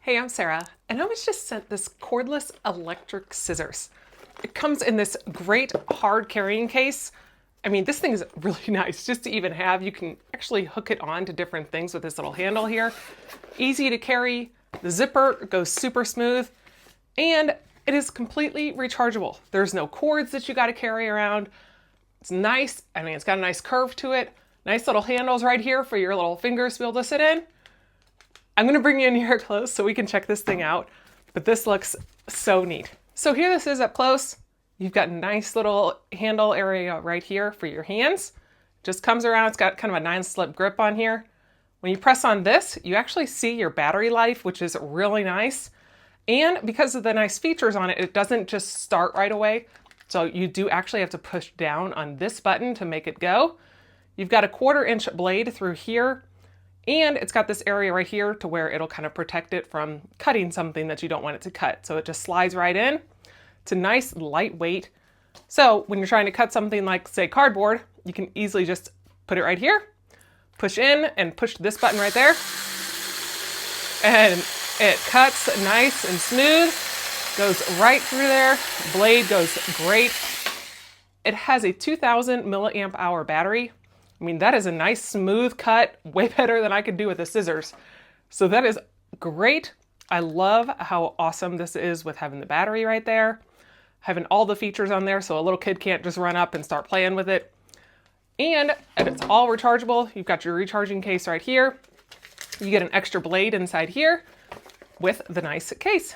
Hey, I'm Sarah, and I was just sent this cordless electric scissors. It comes in this great hard carrying case. I mean, this thing is really nice just to even have. You can actually hook it on to different things with this little handle here. Easy to carry. The zipper goes super smooth, and it is completely rechargeable. There's no cords that you got to carry around. It's nice. I mean, it's got a nice curve to it. Nice little handles right here for your little fingers to be able to sit in. I'm gonna bring you in here close so we can check this thing out, but this looks so neat. So here this is up close. You've got a nice little handle area right here for your hands. Just comes around, it's got kind of a 9-slip grip on here. When you press on this, you actually see your battery life, which is really nice. And because of the nice features on it, it doesn't just start right away. So you do actually have to push down on this button to make it go. You've got a 1/4-inch blade through here. And it's got this area right here to where it'll kind of protect it from cutting something that you don't want it to cut. So it just slides right in. It's a nice lightweight. So when you're trying to cut something like, say, cardboard, you can easily just put it right here, push in and push this button right there. And it cuts nice and smooth, goes right through there. Blade goes great. It has a 2000 milliamp hour battery. I mean, that is a nice smooth cut, way better than I could do with the scissors. So that is great. I love how awesome this is with having the battery right there, having all the features on there so a little kid can't just run up and start playing with it. And it's all rechargeable. You've got your recharging case right here. You get an extra blade inside here with the nice case.